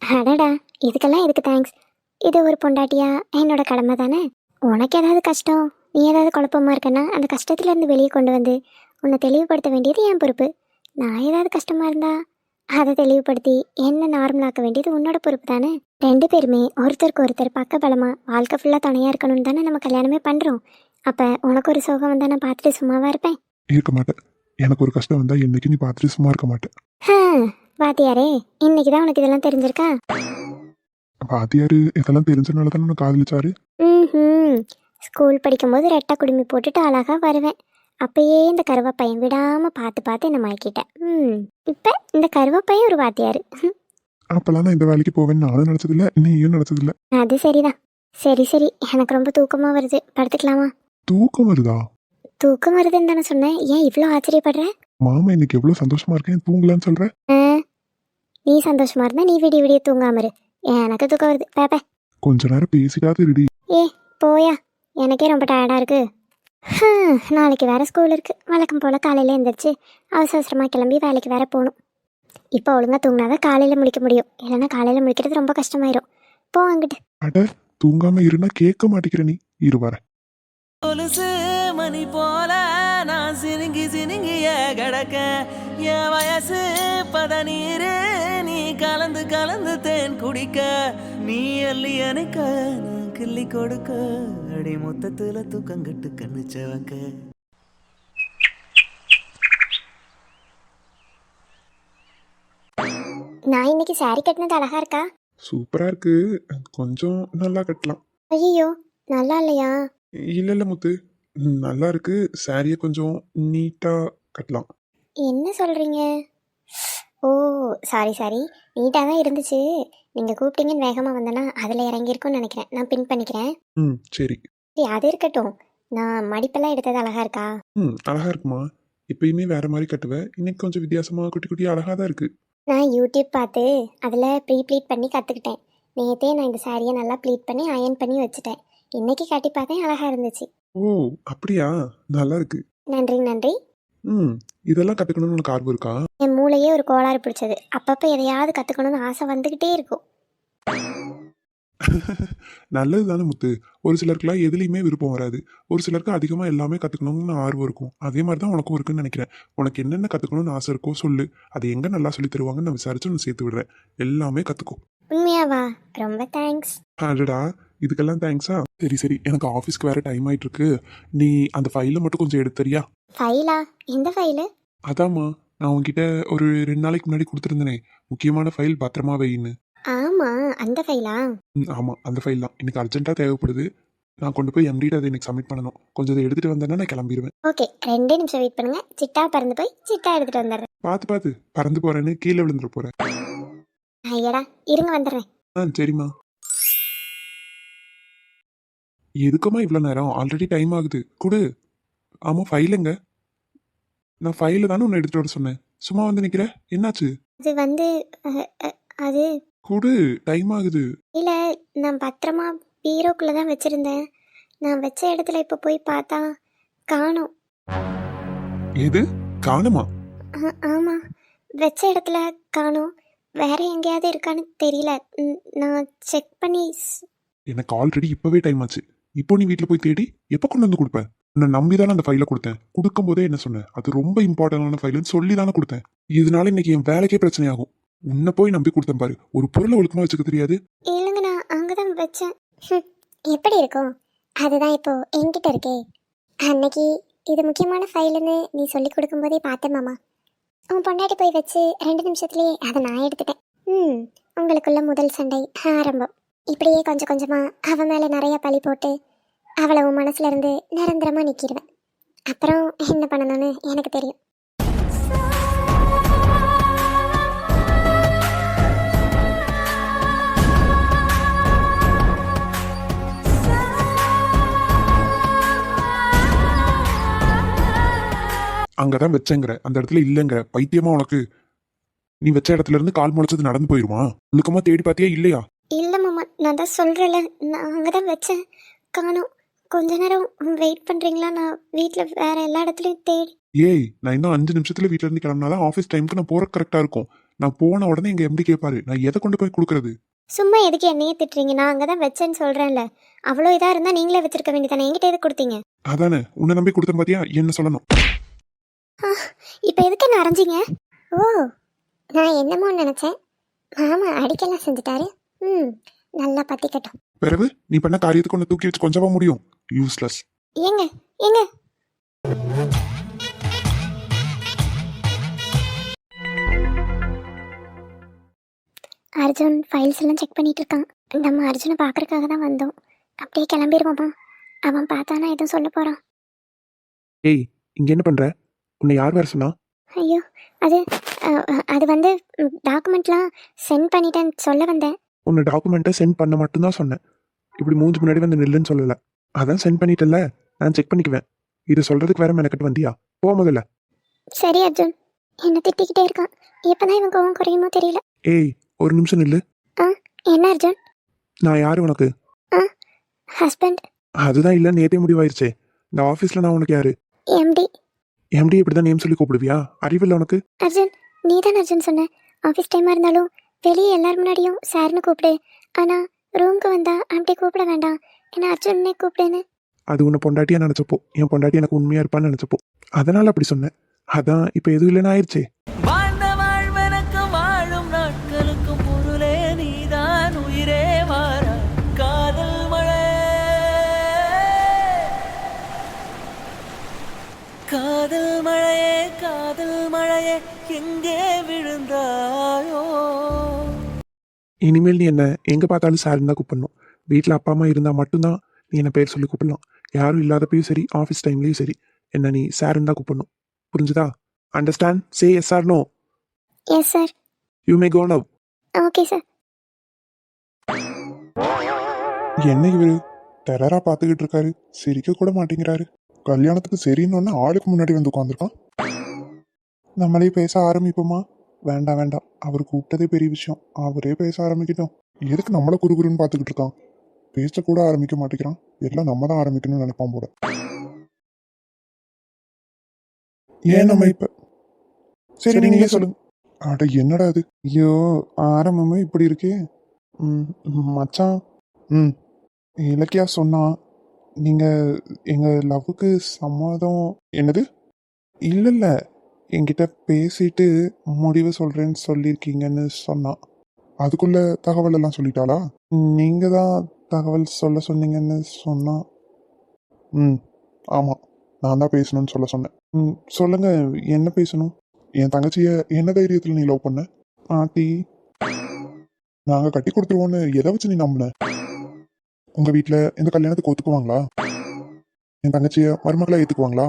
அடடா, இதுக்கெல்லாம் எதுக்கு தேங்க்ஸ்? இது ஒரு பொண்டாட்டியா என்னோட கடமை தானே. உனக்கு ஏதாவது கஷ்டம், நீ ஏதாவது குழப்பமா இருக்கன்னா அந்த கஷ்டத்துலேருந்து வெளியே கொண்டு வந்து உன்னை தெளிவுபடுத்த வேண்டியது என் பொறுப்பு. நான் ஏதாவது கஷ்டமா இருந்தா அதை தெளிவுபடுத்தி என்ன நார்மலாக்க வேண்டியது உன்னோட பொறுப்பு தானே. ரெண்டு பேருமே ஒருத்தருக்கு ஒருத்தர் பக்கபலமா வாழ்க்கை ஃபுல்லாக துணையாக இருக்கணும்னு தானே நம்ம கல்யாணமே பண்ணுறோம். அப்போ உனக்கு ஒரு சோகம் வந்தா நான் பார்த்துட்டு சும்மாவா இருப்பேன்? இருக்க மாட்டேன். எனக்கு ஒரு கஷ்டம் வந்தா என்னைக்கு நீ பார்த்துட்டு சும்மா இருக்க மாட்டேன். பாத்தியாரே, இன்னைக்கு தான் உனக்கு இதெல்லாம் தெரிஞ்சிருக்கா? வாத்தியாரு இதெல்லாம் தெரிஞ்சனால தானே நான் காதலிச்சாரு. ம், ஸ்கூல் படிக்கும்போது ரெட்டை குடுமி போட்டுட்டு அழகா வருவேன். அப்பயே இந்த கருவாப்பையன் விடாம பார்த்து பார்த்து என்ன மயக்கிட்டேன். இப்போ இந்த கருவாப்பையன் ஒரு வாத்தியாரு. அப்பெல்லாம் நான் இந்த வேலைக்கு போவேன்னு நானும் நினைச்சதில்ல, நீயும் நினைச்சதில்ல. அது சரிதான். சரி சரி, எனக்கு ரொம்ப தூக்கமா வருது, படுத்துக்கலாமா? தூக்கம் வருதா? தூக்கம் வருதுன்னு தானே சொன்னேன், ஏன் இவ்வளோ ஆச்சரியப்படுற? மாமா இன்னைக்கு எவ்வளவு சந்தோஷமா இருக்கேன், தூங்கலான்னு சொல்ற. ஆ, நீ சந்தோஷமா இருந்தா நீ விடிய விடிய தூங்காம இரு. எனக்கு தூக்கம் வருது, பேப்ப. கொஞ்ச நேரம் பேசிட்டாது ரெடி. ஏ போயா, எனக்கே ரொம்ப டயர்டா இருக்கு. நாளைக்கு வேற ஸ்கூல் இருக்கு. வழக்கம் போல காலையில எழுந்திரிச்சு அவசர அவசரமா கிளம்பி வேலைக்கு வேற போகணும். இப்போ ஒழுங்கா தூங்கினாதான் காலையில முடிக்க முடியும், இல்லைன்னா காலையில முடிக்கிறது ரொம்ப கஷ்டமாயிரும். போ அங்கிட்டு. அட, தூங்காம இருந்தா கேட்க மாட்டேங்கிற நீ. இரு வர. கொலுசு மணி போல நான் சினுங்கி சினுங்கிய கிடக்க என் வயசு பதநீரு நீ கலந்து கலந்து தேன் குடிக்க நீ அள்ளி அணைக்க நான் கிள்ளி கொடுக்க அடி மொத்தத்துல தூக்கங்கட்டு கண்ணுச்சவங்க. நான் இன்னைக்கு சாரி கட்டினது அழகா இருக்கா? சூப்பரா இருக்கு. கொஞ்சம் நல்லா கட்டலாம். ஐயோ, நல்லா இல்லையா? இல்ல இல்ல முத்து, நல்லா இருக்கு. சாரியை கொஞ்சம் நீட்டா கட்டலாம். என்ன சொல்றீங்க? ஓ, சாரி சாரி, நீட்டாக தான் இருந்துச்சு. நீங்கள் கூப்பிட்டீங்கன்னு வேகமாக வந்தேன்னா அதில் இறங்கியிருக்கும்னு நினைக்கிறேன். நான் பின் பண்ணிக்கிறேன். சரி. சரி, அது இருக்கட்டும். நான் மடிப்பெல்லாம் எடுத்தது அழகா இருக்கா? அழகா இருக்குமா. எப்பயுமே வேற மாதிரி கட்டுவேன், இன்னைக்கு கொஞ்சம் வித்தியாசமா குட்டி குட்டி அழகா தான் இருக்கு. நான் யூடியூப் பார்த்து அதில் ப்ரீ ப்ளீட் பண்ணி கற்றுக்கிட்டேன். நேற்றே நான் இந்த சாரியை நல்லா ப்ளீட் பண்ணி அயன் பண்ணி வச்சுட்டேன். இன்னைக்கு கட்டி பார்த்தேன், அழகாக இருந்துச்சு. ஓ அப்படியா, நல்லா இருக்கு. நன்றி நன்றி. இதெல்லாம் கத்துக்கணும்னு உனக்கு ஆர்வம் இருக்கா? என் மூளையே ஒரு கோளாறு பிடிச்சது. அப்பப்போ எதையாவது கற்றுக்கணும்னு ஆசை வந்துக்கிட்டே இருக்கும். நல்லது தானே முத்து. ஒரு சிலருக்குலாம் எதுலையுமே விருப்பம் வராது, ஒரு சிலருக்கு அதிகமாக எல்லாமே கற்றுக்கணும்னு ஆர்வம் இருக்கும். அதே மாதிரி தான் உனக்கும் இருக்குன்னு நினைக்கிறேன். உனக்கு என்னென்ன கற்றுக்கணும்னு ஆசை இருக்கோ சொல்லு, அது எங்கே நல்லா சொல்லி தருவாங்கன்னு நான் விசாரிச்சு உன்னை சேர்த்து விடுறேன். எல்லாமே கற்றுக்கோ. உண்மையாவா? ரொம்ப தேங்க்ஸ். அடடா, இதுக்கெல்லாம் தேங்க்ஸா? சரி சரி, எனக்கு ஆஃபீஸ்க்கு வேற டைம் ஆயிட்டு இருக்கு. நீ அந்த ஃபைலை மட்டும் கொஞ்சம் எடுத்து தரியா? ஃபைலா? எந்த ஃபைலு? அதாம்மா, நான் உன்கிட்ட ஒரு 2 நாளைக்கு முன்னாடி கொடுத்துருந்தேனே, முக்கியமான ஃபைல் பத்திரமா வைன்னு. ஆமாம், அந்த ஃபைலா? ஆமாம், அந்த ஃபைல் தான் இன்னைக்கு அர்ஜென்ட்டாக தேவைப்படுது. நான் கொண்டு போய் எம்டிட்ட அதை இன்னைக்கு சப்மிட் பண்ணணும். கொஞ்சம் அதை எடுத்துகிட்டு வந்தேன்னா நான் கிளம்பிடுவேன். ஓகே, 2 நிமிஷம் வெயிட் பண்ணுங்க. சிட்டா பறந்து போய் சிட்டா எடுத்துட்டு வந்துடுறேன். பார்த்து பார்த்து, பறந்து போகிறேன்னு கீழே விழுந்துட போகிறேன். ஐயடா, இருங்க வந்துடுறேன். சரிம்மா. எதுக்குமா இவ்வளோ நேரம்? ஆல்ரெடி டைம் ஆகுது. கொடு. ஆமாம், ஃபைலுங்க. நான் ஃபைலில் தானே உன்னை எடுத்துகிட்டு வர சொன்னேன். சும்மா வந்து நிற்கிற, என்னாச்சு? அது வந்து அது கொடு, டைம் ஆகுது. இல்லை, நான் பத்திரமா பீரோக்குள்ளே தான் வச்சுருந்தேன். நான் வச்ச இடத்துல இப்போ போய் பார்த்தா காணோம். எது காணுமா? ஆமாம், வச்ச இடத்துல காணோம். வேற எங்கேயாவது இருக்கான்னு தெரியல. நான் செக் பண்ணி எனக்கு ஆல்ரெடி இப்போவே டைம் ஆச்சு. இப்போ நீ வீட்டில் போய் தேடி எப்போ கொண்டு வந்து கொடுப்பேன்? உன்னை நம்பி தானே அந்த ஃபைலை கொடுத்தேன். கொடுக்கும்போதே என்ன சொன்னேன்? அது ரொம்ப இம்பார்ட்டன்டான ஃபைலுன்னு சொல்லி தானே கொடுத்தேன். இதனால இன்னைக்கு என் வேலைக்கே பிரச்சனையாகும். உன்னை போய் நம்பி கொடுத்தேன் பாரு, ஒரு பொருளை ஒழுக்கமா வச்சுக்க தெரியாது. இல்லைங்க, நான் அங்கே தான் வச்சேன். எப்படி இருக்கும்? அதுதான் இப்போ என்கிட்ட இருக்கே. அன்னைக்கு இது முக்கியமான ஃபைலுன்னு நீ சொல்லி கொடுக்கும்போதே பார்த்தேன் மாமா. உன் பொண்டாட்டி போய் வச்சு 2 நிமிஷத்துலேயே அதை நான் எடுத்துட்டேன். உங்களுக்குள்ள முதல் சண்டை ஆரம்பம். இப்படியே கொஞ்சம் கொஞ்சமாக அவன் மேலே நிறைய பழி போட்டு அவளை உன் மனசுல இருந்து நிரந்தரமாக நிற்கிடுவேன். அப்புறம் என்ன பண்ணணும்னு எனக்கு தெரியும். அங்கதான் வச்சேங்கிற, அந்த இடத்துல இல்லைங்கிற. பைத்தியமா உனக்கு? நீ வச்ச இடத்துல இருந்து கால் முளைச்சது நடந்து போயிருமா? ஒழுக்கமா தேடி பார்த்தியா இல்லையா? இல்லை மாமா, நான் தான் சொல்கிறேன்ல, நான் அங்கே தான் வச்சேன். காணோம். கொஞ்ச நேரம் வெயிட் பண்ணுறீங்களா? நான் வீட்டில் வேற எல்லா இடத்துலையும் தேடி. ஏய், நான் இன்னும் 5 நிமிஷத்துல வீட்ல இருந்து கிளம்பினாதான் ஆஃபீஸ் டைமுக்கு நான் போற கரெக்டா இருக்கும். நான் போன உடனே எங்க எம்டி கேட்பாரு, நான் எதை கொண்டு போய் கொடுக்கறது? சும்மா எதுக்கு என்னையே திட்டுறீங்க? நான் அங்கே தான் வச்சேன்னு சொல்கிறேன்ல. அவ்வளோ இதாக இருந்தால் நீங்களே வச்சிருக்க வேண்டியதானே, என்கிட்ட எதுக்கு கொடுத்தீங்க? அதானே உன்னை நம்பி கொடுத்தேன் பாத்தியா, என்ன சொல்லணும்? இப்போ எதுக்கு என்ன அரைஞ்சிங்க? ஓ, நான் என்னமோ நினச்சேன். மாமா அடிக்கலாம் செஞ்சுட்டாரு. நல்லா பற்றிக்கட்டும். பிறகு நீ பண்ண காரியத்துக்கு ஒன்று தூக்கி வச்சு கொஞ்சமா முடியும். யூஸ்லெஸ். ஏங்க ஏங்க, அர்ஜுன் ஃபைல்ஸ் எல்லாம் செக் பண்ணிட்டு இருக்கான். நம்ம அர்ஜுனை பார்க்கறதுக்காக தான் வந்தோம். அப்படியே கிளம்பிடுவோமா? அவன் பார்த்தானா எதுவும் சொல்ல போகிறான். ஏய், இங்க என்ன பண்ற? உன்னை யார் வேற சொன்னா? ஐயோ, அது அது வந்து டாக்குமெண்ட்லாம் சென்ட் பண்ணிட்டேன்னு சொல்ல வந்தேன். உன்னை டாக்குமெண்ட்டை சென்ட் பண்ண மட்டும்தான் சொன்னேன். இப்படி மூஞ்சி முன்னாடி வந்து நில்லுன்னு சொல்லல. அதான் சென்ட் பண்ணிட்டல, நான் செக் பண்ணிக்குவேன். இது சொல்றதுக்கு வேற மெனக்கட்டு வந்தியா? போ முதல்ல. சரி அர்ஜுன், என்ன திட்டிக்கிட்டே இருக்கான். எப்பதான் இவன் கோவம் குறையுமோ தெரியல. ஏய், ஒரு நிமிஷம் நில்லு. என்ன அர்ஜுன்? நான் யாரு உனக்கு? ஹஸ்பண்ட். அதுதான் இல்ல, நேத்தே முடிவாயிருச்சே. இந்த ஆஃபீஸ்ல நான் உனக்கு யாரு? எம்டி. எம்டி இப்படிதான் நேம் சொல்லி கூப்பிடுவியா? அறிவில்லை உனக்கு? அர்ஜுன், நீ தான் அர்ஜுன் சொன்ன. ஆஃபீஸ் டைமாக இருந்தாலும் வெளியே எல்லார் முன்னாடியும் சார்னு கூப்பிடு. ஆனால் ரூமுக்கு வந்தா அப்படி கூப்பிட வேண்டாம், என்ன அர்ஜுன்னே கூப்பிடுன்னு. அது உன்னை பொண்டாட்டியா நினைச்சப்போ, என் பொண்டாட்டி எனக்கு உண்மையா இருப்பான்னு நினைச்சப்போ, அதனால அப்படி சொன்னேன். அதான் இப்ப எதுவும் இல்லைன்னு ஆயிடுச்சே. வாழ்ந்த வாழ்வெனக்கு வாழும் நாட்களுக்கும் பொருளே நீதான் உயிரே வாரா காதல் மழை காதல் மழையே காதல் மழையே எங்கே விழுந்தாயோ. இனிமேல் நீ என்ன எங்க பார்த்தாலும் சாருன்னு தான் கூப்பிடணும். வீட்டில் அப்பா அம்மா இருந்தா மட்டும்தான் நீ என்ன பேர் சொல்லி கூப்பிடலாம். யாரும் இல்லாதப்பையும் சரி, ஆஃபீஸ் டைம்லயும் சரி, என்ன நீ சாருன்னு தான் கூப்பிடணும். புரிஞ்சுதா? Understand? Say yes or no. Yes sir. You may go now. Okay sir. என்ன இவரு டெரரா பார்த்துக்கிட்டு இருக்காரு, சிரிக்க கூட மாட்டேங்கிறாரு. கல்யாணத்துக்கு சரின்னு ஆளுக்கு முன்னாடி வந்து உட்காந்துருக்கான். நம்மளே பேச ஆரம்பிப்போமா? வேண்டாம் வேண்டாம், அவர் கூப்பிட்டதே பெரிய விஷயம். அவரே பேச ஆரம்பிக்கட்டும். எதுக்கு நம்மள குறுகுறுன்னு பார்த்துக்கிட்டு இருக்கான்? பேச கூட ஆரம்பிக்க மாட்டேங்கிறான். எல்லாம் நம்ம தான் ஆரம்பிக்கணும்னு நினைப்பான் போல. ஏன் நம்ம இப்ப சரி நீங்களே சொல்லுங்க. அட என்னடா அது? ஐயோ, ஆரம்பமே இப்படி இருக்கே. மச்சான், இலக்கியா சொன்னா நீங்க எங்க லவ்வுக்கு சம்மதம். என்னது? இல்ல இல்ல, என்கிட்ட பேசிட்டு முடிவு சொல்றேன்னு சொல்லியிருக்கீங்கன்னு சொன்னான். அதுக்குள்ள தகவல் எல்லாம் சொல்லிட்டாளா? நீங்க தான் தகவல் சொல்ல சொன்னீங்கன்னு சொன்னா. ஆமா, நான் தான் பேசணும்னு சொல்ல சொன்னேன். சொல்லுங்க, என்ன பேசணும்? என் தங்கச்சிய என்ன தைரியத்துல நீ லவ் பண்ண? ஆட்டி, நாங்க கட்டி கொடுத்துருவோன்னு எதை வச்சு நீ நம்பின? உங்க வீட்டுல இந்த கல்யாணத்துக்கு ஒத்துக்குவாங்களா? என் தங்கச்சிய மருமகளா ஏத்துக்குவாங்களா?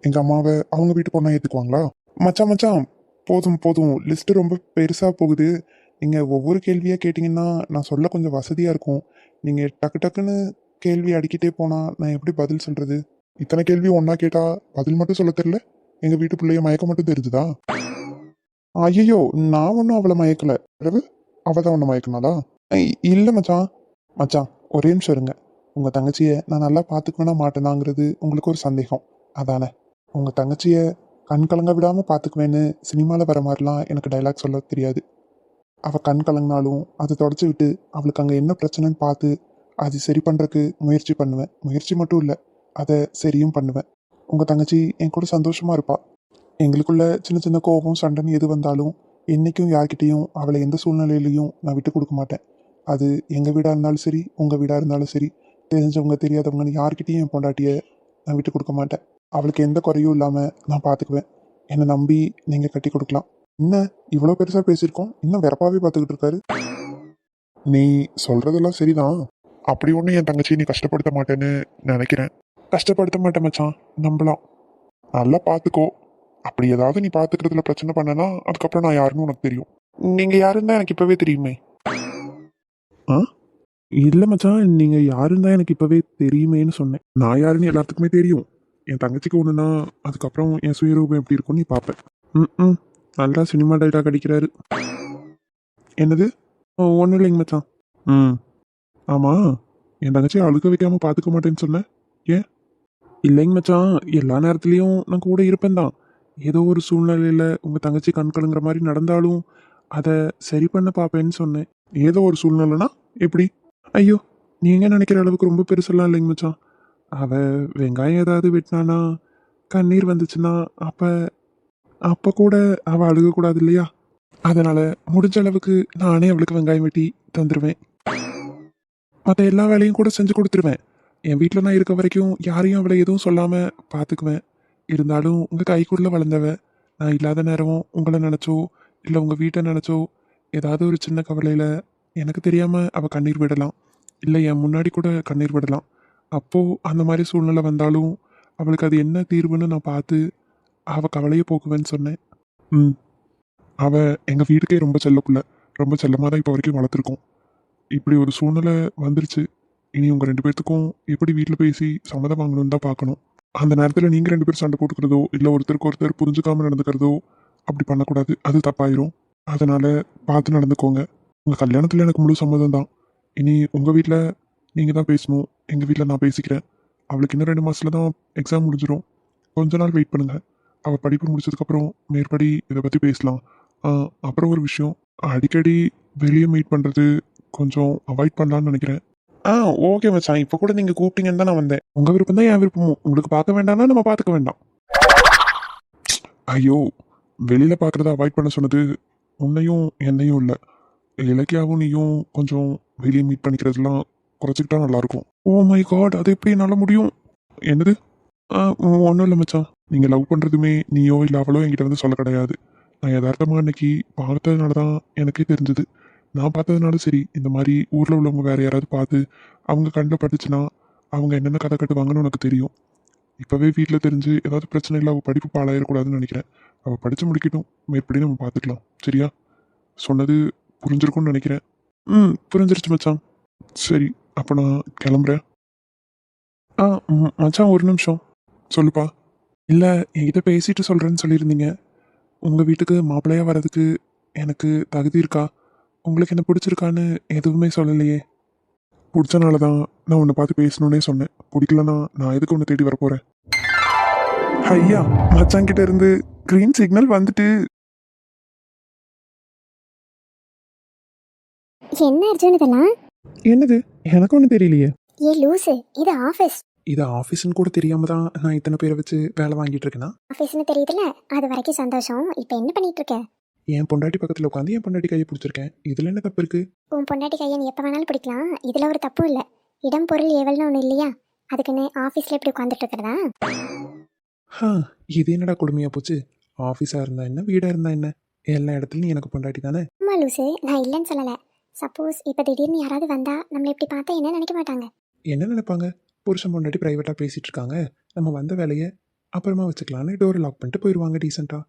எங்க அம்மாவை அவங்க வீட்டு பொண்ணா ஏத்துக்குவாங்களா? மச்சான் மச்சான், போதும் போதும், லிஸ்ட் ரொம்ப பெருசா போகுது. நீங்க ஒவ்வொரு கேள்வியா கேட்டீங்கன்னா நான் சொல்ல கொஞ்சம் வசதியா இருக்கும். நீங்க டக்கு டக்குன்னு கேள்வி அடிக்கிட்டே போனா நான் எப்படி பதில் சொல்றது? இத்தனை கேள்வி ஒன்னா கேட்டா பதில் மட்டும் சொல்ல தெரியல. எங்க வீட்டு பிள்ளைய மயக்க மட்டும் தெரிஞ்சுதா? ஐயோ, நான் ஒன்றும் அவளை மயக்கல. பிறகு அவ தான் ஒன்று மயக்கினாளா? இல்லை மச்சான். மச்சான், ஒரே நிமிஷம் இருங்க. உங்க தங்கச்சியை நான் நல்லா பார்த்துக்குவேனா மாட்டேனாங்கிறது உங்களுக்கு ஒரு சந்தேகம் அதானே? உங்க தங்கச்சியை கண் கலங்க விடாம பார்த்துக்குவேன்னு சினிமாவில் வர மாதிரிலாம் எனக்கு டைலாக் சொல்ல தெரியாது. அவள் கண் கலங்கினாலும் அதை தொடச்சி விட்டு அவளுக்கு அங்கே என்ன பிரச்சனைன்னு பார்த்து அது சரி பண்ணுறதுக்கு முயற்சி பண்ணுவேன். முயற்சி மட்டும் இல்லை, அதை சரியும் பண்ணுவேன். உங்கள் தங்கச்சி என் கூட சந்தோஷமாக இருப்பா. எங்களுக்குள்ள சின்ன சின்ன கோபம் சண்டைன்னு எது வந்தாலும் என்றைக்கும் யார்கிட்டையும் அவளை எந்த சூழ்நிலையிலையும் நான் விட்டு கொடுக்க மாட்டேன். அது எங்கள் வீடாக இருந்தாலும் சரி, உங்கள் வீடாக இருந்தாலும் சரி, தெரிஞ்சவங்க தெரியாதவங்கன்னு யார்கிட்டையும் என் பொண்டாட்டியை நான் விட்டு கொடுக்க மாட்டேன். அவளுக்கு எந்த குறையும் இல்லாமல் நான் பார்த்துக்குவேன். என்னை நம்பி நீங்கள் கட்டி கொடுக்கலாம். என்ன இவ்வளோ பெருசாக பேசியிருக்கோம், இன்னும் வெறப்பாவே பார்த்துக்கிட்டு இருக்காரு. நீ சொல்கிறதெல்லாம் சரிதான். அப்படி ஒன்றும் என் தங்கச்சி நீ கஷ்டப்படுத்த மாட்டேன்னு நினைக்கிறேன். கஷ்டப்படுத்த மாட்டேன் மச்சான், நம்பலாம். நல்லா பார்த்துக்கோ. அப்படி ஏதாவது நீ பார்த்துக்கிறதுல பிரச்சனை பண்ணனா அதுக்கப்புறம் நான் யாருன்னு உனக்கு தெரியும். நீங்கள் யாருன்னு தான் எனக்கு இப்போவே தெரியுமே. இல்லை மச்சான், நீங்கள் யாருன்னு தான் எனக்கு இப்போவே தெரியுமேன்னு சொன்னேன். நான் யாருன்னு எல்லாத்துக்குமே தெரியும். என் தங்கச்சிக்கு ஒன்றுனா அதுக்கப்புறம் என் சுயரூபம் எப்படி இருக்கும்னு நீ பார்ப்பேன். நல்லா சினிமா டைலாக் அடிக்கிறாரு. என்னது? ஒன்றும் இல்லைங்க மச்சான். ஆமாம், என் தங்கச்சி அழுக வைக்காம பார்த்துக்க மாட்டேன்னு சொன்னேன். ஏன்? இல்லைங்க மச்சான், எல்லா நேரத்துலையும் நான் கூட இருப்பேன் தான். ஏதோ ஒரு சூழ்நிலையில் உங்கள் தங்கச்சி கண் கலங்குற மாதிரி நடந்தாலும் அதை சரி பண்ண பார்ப்பேன்னு சொன்னேன். ஏதோ ஒரு சூழ்நிலைனா எப்படி? ஐயோ, நீங்கள் நினைக்கிற அளவுக்கு ரொம்ப பெருசெல்லாம் இல்லைங்க மச்சான். அவ வெங்காயம் ஏதாவது வெட்டினானா கண்ணீர் வந்துச்சுன்னா அப்போ அப்போ கூட அவள் அழுகக்கூடாது இல்லையா? அதனால் முடிஞ்ச அளவுக்கு நானே அவளுக்கு வெங்காயம் வெட்டி தந்துடுவேன். மற்ற எல்லா வேலையும் கூட செஞ்சு கொடுத்துருவேன். என் வீட்டில் நான் இருக்க வரைக்கும் யாரையும் அவளை எதுவும் சொல்லாமல் பார்த்துக்குவேன். இருந்தாலும் உங்கள் கைக்குள்ளே வளர்ந்தவ. நான் இல்லாத நேரம் உங்களை நினச்சோ இல்லை உங்கள் வீட்டை நினச்சோ ஏதாவது ஒரு சின்ன கவலையில் எனக்கு தெரியாமல் அவள் கண்ணீர் விடலாம். இல்லை என் முன்னாடி கூட கண்ணீர் விடலாம். அப்போது அந்த மாதிரி சூழ்நிலை வந்தாலும் அவளுக்கு அது என்ன தீர்வுன்னு நான் பார்த்து அவள் கவலையை போக்குவேன்னு சொன்னேன். ம். அவள் எங்கள் வீட்டுக்கே ரொம்ப செல்லப்புள்ள. ரொம்ப செல்லமாக தான் இப்போ வரைக்கும் வளர்த்துருக்கோம். இப்படி ஒரு சூழ்நிலை வந்துருச்சு. இனி உங்கள் 2 பேர்த்துக்கும் எப்படி வீட்டில் பேசி சம்மதம் வாங்கணும்னு தான் பார்க்கணும். அந்த நேரத்தில் நீங்கள் 2 பேரும் சண்டை போட்டுக்கிறதோ இல்லை ஒருத்தருக்கு ஒருத்தர் புரிஞ்சுக்காமல் நடந்துக்கிறதோ அப்படி பண்ணக்கூடாது. அது தப்பாயிரும். அதனால் பார்த்து நடந்துக்கோங்க. உங்கள் கல்யாணத்தில் எனக்கு முழு சம்மதம் தான். இனி உங்கள் வீட்டில் நீங்கள் தான் பேசணும். எங்கள் வீட்டில் நான் பேசிக்கிறேன். அவளுக்கு இன்னும் 2 மாதத்தில் தான் எக்ஸாம் முடிஞ்சிடும். கொஞ்ச நாள் வெயிட் பண்ணுங்கள். அவள் படிப்பு முடிச்சதுக்கப்புறம் மேற்படி இதை பற்றி பேசலாம். அப்புறம் ஒரு விஷயம், அடிக்கடி வெளியே மீட் பண்ணுறது கொஞ்சம் அவாய்ட் பண்ணலான்னு நினைக்கிறேன். ஓகே மச்சான், இப்போ கூட நீங்கள் கூப்பிட்டீங்கன்னு தான் நான் வந்தேன். உங்கள் விருப்பம் தான் என் விருப்பமும். உங்களுக்கு பார்க்க வேண்டாம்னா நம்ம பார்த்துக்க வேண்டாம். ஐயோ, வெளியில் பார்க்குறத அவாய்ட் பண்ண சொன்னது உன்னையும் என்னையும் இல்லை, இலக்கியாவும் நீயும் கொஞ்சம் வெளியே மீட் பண்ணிக்கிறதுலாம் குறைச்சிக்கிட்டா நல்லாயிருக்கும். ஓ மை காட், அது எப்படி என்னால் முடியும்? என்னது? ஒன்றும் இல்லை மச்சான். நீங்கள் லவ் பண்ணுறதுமே நீயோ இல்லை அவளோ என்கிட்ட வந்து சொல்ல கிடையாது. நான் யதார்த்தமாக அன்னைக்கு பார்த்ததுனால தான் எனக்கே தெரிஞ்சது. நான் பார்த்ததுனால சரி, இந்த மாதிரி ஊரில் உள்ளவங்க வேறு யாராவது பார்த்து அவங்க கண்ணில் பட்டுச்சுன்னா அவங்க என்னென்ன கதை கட்டுவாங்கன்னு உனக்கு தெரியும். இப்போவே வீட்டில் தெரிஞ்சு ஏதாவது பிரச்சனை இல்லை, அவள் படிப்பு பாழாயிடக்கூடாதுன்னு நினைக்கிறேன். அவள் படித்து முடிக்கட்டும், மேற்படி நம்ம பார்த்துக்கலாம். சரியா? சொன்னது புரிஞ்சிருக்கும்னு நினைக்கிறேன். புரிஞ்சிருச்சு மச்சான். சரி, அப்போ நான் கிளம்புறேன். மச்சான் ஒரு நிமிஷம். சொல்லுப்பா. இல்லை, என்கிட்ட பேசிட்டு சொல்கிறேன்னு சொல்லியிருந்தீங்க. உங்கள் வீட்டுக்கு மாப்பிள்ளையாக வர்றதுக்கு எனக்கு தகுதி இருக்கா? உங்களுக்கு என்ன பிடிச்சிருக்கான்னு எதுவுமே சொல்லலையே. பிடிச்சனால தான் நான் உன்னை பார்த்து பேசணுன்னே சொன்னேன். பிடிக்கலன்னா நான் எதுக்கு உன்னை தேடி வரப்போகிறேன்? ஐயா, மச்சாங்கிட்ட இருந்து க்ரீன் சிக்னல் வந்துட்டு. என்ன அர்ஜுன் இதெல்லாம்? என்னது? எனக்கு ஒன்றும் தெரியலையே. ஏ லூசு, இது ஆஃபீஸ். இது ஆஃபீஸ்ன்னு கூட தெரியாம தான் நான் இத்தனை பேரை வச்சு வேலை வாங்கிட்டு இருக்கேன்னா? ஆஃபீஸ்னு தெரியுதுல்ல, அது வரைக்கும் சந்தோஷம். இப்போ என்ன பண்ணிட்டு இருக்க? என் பொண்டாட்டி பக்கத்தில் உட்காந்து என் பொண்டாட்டி கையை பிடிச்சிருக்கேன். இதில் என்ன தப்பு இருக்கு? உன் பொண்டாட்டி கையை நீ எப்போ வேணாலும் பிடிக்கலாம். இதில் ஒரு தப்பும் இல்லை. இடம் பொருள் ஏவல்னு ஒன்று இல்லையா? அதுக்குன்னு ஆஃபீஸில் இப்படி உட்காந்துட்டு இருக்கிறதா? இது என்னடா கொடுமையாக போச்சு. ஆஃபீஸாக இருந்தா என்ன, வீடாக இருந்தா என்ன, எல்லா இடத்துலையும் எனக்கு பொண்டாட்டி தானே. அம்மா லூசு, நான் இல்லைன்னு சொல்லலை. சப்போஸ் இப்போ திடீர்னு யாராவது வந்தா நம்மளை இப்படி பார்த்தா என்ன நினைக்க மாட்டாங்க? என்ன நினைப்பாங்க? புருஷன் பொண்டாட்டி ப்ரைவேட்டாக பேசிகிட்டு இருக்காங்க, நம்ம வந்த வேலையை அப்புறமா வச்சுக்கலான்னு டோரை லாக் பண்ணிட்டு போயிடுவாங்க டீசெண்டாக.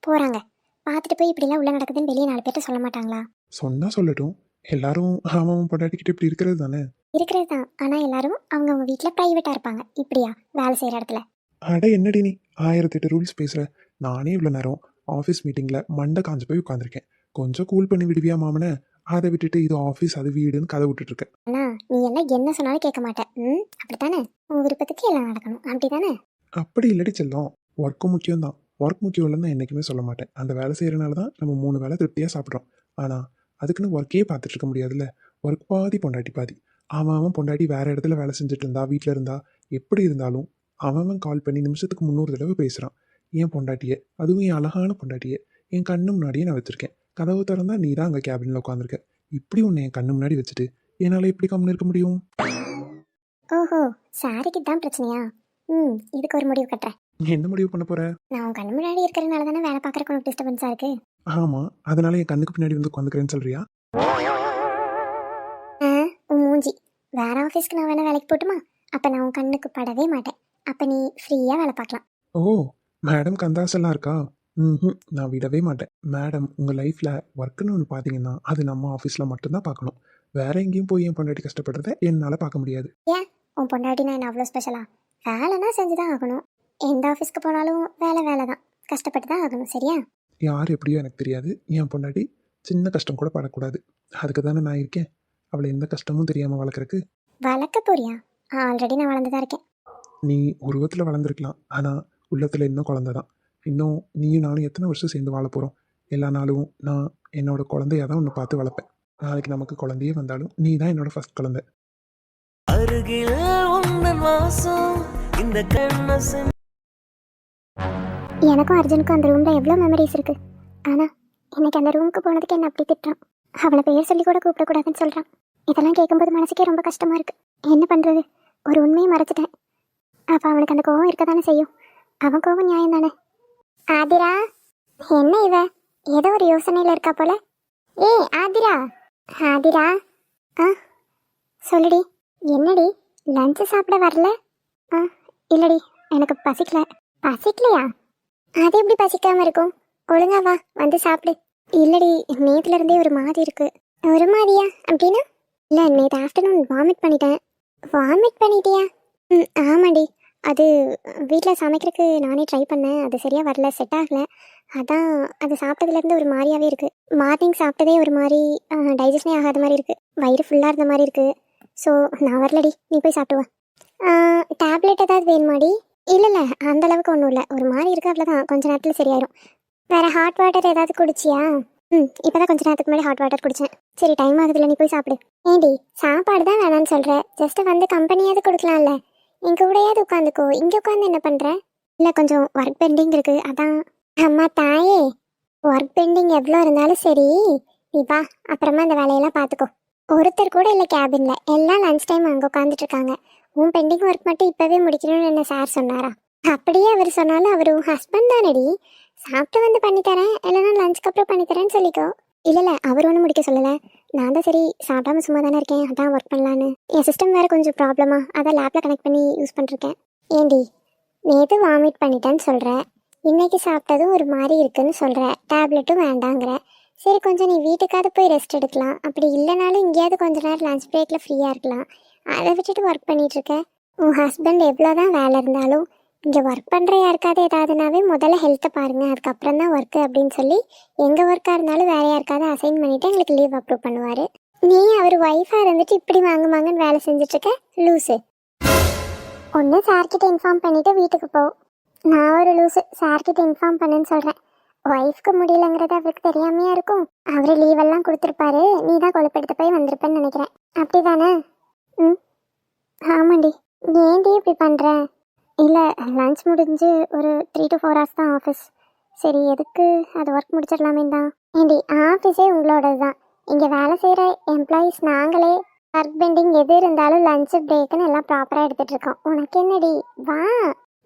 போகிறாங்க. பார்த்துட்டு போய் இப்படிலாம் உள்ள நடக்குதுன்னு வெளியே 4 பேர்ட்ட சொல்ல மாட்டாங்களா? சொன்னால் சொல்லட்டும். எல்லாரும் அவன் பொண்டாட்டிக்கிட்ட இப்படி இருக்கிறது தானே. இருக்கிறது தான். ஆனால் எல்லாரும் அவங்கவுங்க வீட்டில் ப்ரைவேட்டாக இருப்பாங்க. இப்படியா வேலை செய்கிற இடத்துல? அட என்னடி நீ 1008 ரூல்ஸ் பேசுகிற. நானே இவ்வளோ நேரம் ஆஃபீஸ் மீட்டிங்கில் மண்டை காஞ்சு போய் உட்காந்துருக்கேன். கொஞ்சம் கூல் பண்ணி விடுவியா மாமனை? அதை விட்டுட்டு இது ஆஃபீஸ் அது வீடுன்னு கதை விட்டுட்டு இருக்கேன். அண்ணா, நீ எல்லாம் என்ன சொன்னாலும் கேட்க மாட்டேன். அப்படித்தானே? உன் விருப்பத்துக்கு எல்லாம் நடக்கணும், அப்படிதானே? அப்படி இல்லடி செல்லம், ஒர்க்கும் முக்கியம் தான். ஒர்க் முக்கியம் இல்லைன்னு நான் என்றைக்குமே சொல்ல மாட்டேன். அந்த வேலை செய்கிறனால தான் நம்ம 3 வேலை திருப்தியாக சாப்பிட்றோம். ஆனால் அதுக்குன்னு ஒர்க்கே பார்த்துட்டு இருக்க முடியாதுல்ல. ஒர்க் பாதி பொண்டாட்டி பாதி. அவன் பொண்டாட்டி வேறு இடத்துல வேலை செஞ்சுட்டு இருந்தா, வீட்டில் இருந்தா, எப்படி இருந்தாலும் அவன் கால் பண்ணி நிமிஷத்துக்கு 300 தடவை பேசுகிறான். என் பொண்டாட்டியை, அதுவும் என் அழகான பொண்டாட்டியை என் கண்ணு முன்னாடியே நான் வச்சுருக்கேன். கதவு திறந்தா நீ தான் அங்கே கேபினில் உட்காந்துருக்க. இப்படி உன்னை என் கண்ணு முன்னாடி வச்சுட்டு என்னால் எப்படி கம்முன்னு இருக்க முடியும்? ஓஹோ, சாரிக்கு தான் பிரச்சனையா? இதுக்கு ஒரு முடிவு கட்டுறேன். என்ன முடிவு பண்ண போற? நான் உன் கண்ணு முன்னாடி இருக்கிறதுனால தானே வேலை பார்க்குறக்கு உனக்கு டிஸ்டர்பன்ஸாக இருக்கு. ஆமாம், அதனால என் கண்ணுக்கு பின்னாடி வந்து உட்காந்துக்கிறேன்னு சொல்றியா? உன் மூஞ்சி. வேற ஆஃபீஸ்க்கு நான் வேணா வேலைக்கு போட்டுமா? அப்போ நான் உன் கண்ணுக்கு படவே மாட்டேன். அப்போ நீ ஃப்ரீயாக வேலை பார்க்கலாம். ஓ, மேடம் கந்தாசெல்லாம் இருக்கா? நான் விடவே மாட்டேன். மேடம், உங்கள் லைஃப்பில் ஒர்க்குன்னு ஒன்று பார்த்தீங்கன்னா அது நம்ம ஆஃபீஸில் மட்டும்தான் பார்க்கணும். வேற எங்கேயும் போய் என் பொண்டாட்டி கஷ்டப்படுறத என்னால் பார்க்க முடியாது. ஏன் உன் பொண்டாட்டி நான் என்ன அவ்வளோ ஸ்பெஷலா? வேலைனா செஞ்சு தான் ஆகணும். எந்த ஆஃபீஸ்க்கு போனாலும் வேலை தான். கஷ்டப்பட்டு தான் ஆகணும், சரியா? யார் எப்படியோ எனக்கு தெரியாது. என் பொண்டாட்டி சின்ன கஷ்டம் கூட படக்கூடாது. அதுக்கு தானே நான் இருக்கேன். அவளை எந்த கஷ்டமும் தெரியாமல் வளர்க்குறக்கு. வளர்க்க போறியா? ஆல்ரெடி நான் வளர்ந்துதான் இருக்கேன். நீ உருவத்தில் வளர்ந்துருக்கலாம், ஆனால் உள்ளத்தில் இன்னும் குழந்தை தான். இன்னும் நீயும் நானும் எத்தனை வருஷம் சேர்ந்து வாழ போகிறோம்? எல்லா நாளும் நான் என்னோட குழந்தைய தான் ஒன்று பார்த்து வளர்ப்பேன். நாளைக்கு நமக்கு குழந்தையே வந்தாலும் நீ தான் என்னோட ஃபர்ஸ்ட் குழந்தை. அருகில் உந்தன் வாசம் இந்த கண்ண எனக்கும் அர்ஜுனுக்கும் அந்த ரூமில் எவ்வளோ மெமரிஸ் இருக்கு. ஆனால் இன்னைக்கு அந்த ரூமுக்கு போனதுக்கு என்ன அப்படி திட்டுறான். அவளை பேர் சொல்லி கூட கூப்பிடக்கூடாதுன்னு சொல்கிறான். இதெல்லாம் கேட்கும்போது மனசுக்கே ரொம்ப கஷ்டமாக இருக்கு. என்ன பண்ணுறது? ஒரு உண்மையை மறைச்சிட்டேன். அப்போ அவனுக்கு அந்த கோவம் இருக்க தானே செய்யும். அவன் கோவம் நியாயம் தானே. ஆதிரா, என்ன இவ ஏதோ ஒரு யோசனையில் இருக்கா போல. ஏய் ஆதிரா, ஆதிரா, ஆ சொல்லுடி. என்னடி லஞ்சு சாப்பிட வரல? ஆ இல்லடி, எனக்கு பசிக்கல. பசிக்கலையா? அது எப்படி பசிக்காம இருக்கும்? ஒழுங்கா வா, வந்து சாப்பிடு. இல்லடி, நேத்துல இருந்தே ஒரு மாதிரி இருக்கு. ஒரு மாதிரியா? அப்படின்னா? இல்லை, நேற்று ஆஃப்டர்நூன் வாமிட் பண்ணிட்டேன். வாமிட் பண்ணிட்டியா? ம் ஆமாடி. அது வீட்டில் சமைக்கிறதுக்கு நானே ட்ரை பண்ணேன். அது சரியாக வரல, செட் ஆகலை. அதான் அது சாப்பிட்டதுலேருந்து ஒரு மாதிரியாகவே இருக்குது. மார்னிங் சாப்பிட்டதே ஒரு மாதிரி டைஜஷனே ஆகாத மாதிரி இருக்குது. வயிறு ஃபுல்லாக இருந்த மாதிரி இருக்குது. ஸோ நான் வரலடி, நீ போய் சாப்பிட்டு வா. டேப்லெட் ஏதாவது வேணுமாடி? இல்லை அந்த அளவுக்கு ஒன்றும் இல்லை, ஒரு மாதிரி இருக்குது, அவ்வளோதான். கொஞ்ச நேரத்தில் சரியாயிடும். வேறு ஹாட் வாட்டர் ஏதாவது குடிச்சியா? இப்போ தான் கொஞ்ச நேரத்துக்கு முன்னாடி ஹாட் வாட்டர் குடித்தேன். சரி, டைம் ஆகுதுல்ல, நீ போய் சாப்பிடு. ஏண்டி, சாப்பாடு தான் வேணான்னு சொல்கிற, ஜஸ்ட்டு வந்து கம்பெனியாவது கொடுக்கலாம்ல. எங்கள் கூடயாவது உட்காந்துக்கோ. இங்கே உட்காந்து என்ன பண்ணுற? இல்லை, கொஞ்சம் ஒர்க் பெண்டிங் இருக்குது, அதான். அம்மா தாயே, ஒர்க் பெண்டிங் எவ்வளோ இருந்தாலும் சரி, நீ வா, அப்புறமா அந்த வேலையெல்லாம் பார்த்துக்கோ. ஒருத்தர் கூட இல்லை கேபினில், எல்லாம் லஞ்ச் டைம் அங்கே உட்காந்துட்டு இருக்காங்க. உன் பெண்டிங் ஒர்க் மட்டும் இப்போவே முடிக்கணும்னு என்ன சார் சொன்னாரா? அப்படியே அவர் சொன்னாலும் அவர் உன் ஹஸ்பண்ட் தானடி. சாப்பிட்டு வந்து பண்ணித்தரேன், இல்லைன்னா லஞ்சுக்கு அப்புறம் பண்ணித்தரேன்னு சொல்லிக்கோ. இல்லை அவர் ஒன்றும் முடிக்க சொல்லலை. நான் தான் சரி சாப்பிடாம சும்மா தானே இருக்கேன், அதான் ஒர்க் பண்ணலான்னு. என் சிஸ்டம் வேறு கொஞ்சம் ப்ராப்ளமா, அதான் லேப்பில் கனெக்ட் பண்ணி யூஸ் பண்ணிருக்கேன். ஏண்டி, நேற்று வாமிட் பண்ணிட்டேன்னு சொல்கிற, இன்னைக்கு சாப்பிட்டதும் ஒரு மாதிரி இருக்குன்னு சொல்கிற, டேப்லெட்டும் வேண்டாங்கிற. சரி, கொஞ்சம் நீ வீட்டுக்காவது போய் ரெஸ்ட் எடுக்கலாம். அப்படி இல்லைனாலும் இங்கேயாவது கொஞ்ச நேரம் லஞ்ச் பிரேக்கில் ஃப்ரீயாக இருக்கலாம். அதை விட்டுட்டு ஒர்க் பண்ணிகிட்ருக்க. உன் ஹஸ்பண்ட் எவ்வளோ தான் வேலை இருந்தாலும் இங்கே ஒர்க் பண்ணுற யாருக்காவது ஏதாவதுனாவே முதல்ல ஹெல்த்தை பாருங்கள், அதுக்கப்புறம் தான் ஒர்க்கு அப்படின்னு சொல்லி எங்கள் ஒர்க்காக இருந்தாலும் வேறு யாருக்காவது அசைன் பண்ணிவிட்டு எங்களுக்கு லீவ் அப்ரூவ் பண்ணுவார். நீ அவர் ஒய்ஃபாக இருந்துட்டு இப்படி வாங்குவாங்கன்னு வேலை செஞ்சிட்ருக்க லூஸு. ஒன்று சார்கிட்ட இன்ஃபார்ம் பண்ணிவிட்டு வீட்டுக்கு போ. நான் ஒரு லூஸு, சார்கிட்ட இன்ஃபார்ம் பண்ணுன்னு சொல்கிறேன். ஒய்ஃப்க்கு முடியலங்கிறது அவருக்கு தெரியாமையா இருக்கும். அவர் லீவெல்லாம் கொடுத்துருப்பாரு, நீ தான் கொழுப்பெடுத்து போய் வந்திருப்பேன்னு நினைக்கிறேன். அப்படி தானே? ஆமாண்டி. ஏன்டி இப்படி பண்ணுற? இல்லை, லஞ்ச் முடிஞ்சு ஒரு 3 to 4 hours தான் ஆஃபீஸ். சரி, எதுக்கு அது ஒர்க் முடிச்சிடலாமே தான். ஏண்டி, ஆஃபீஸே உங்களோடது தான். இங்கே வேலை செய்கிற எம்ப்ளாயீஸ் நாங்களே ஒர்க் பெண்டிங் எது இருந்தாலும் லஞ்சு பிரேக்குன்னு எல்லாம் ப்ராப்பராக எடுத்துகிட்டு இருக்கோம். உனக்கு என்னடி? வா,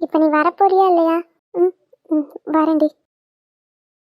இப்போ நீ வரப்போறியா இல்லையா? வரேன்டி.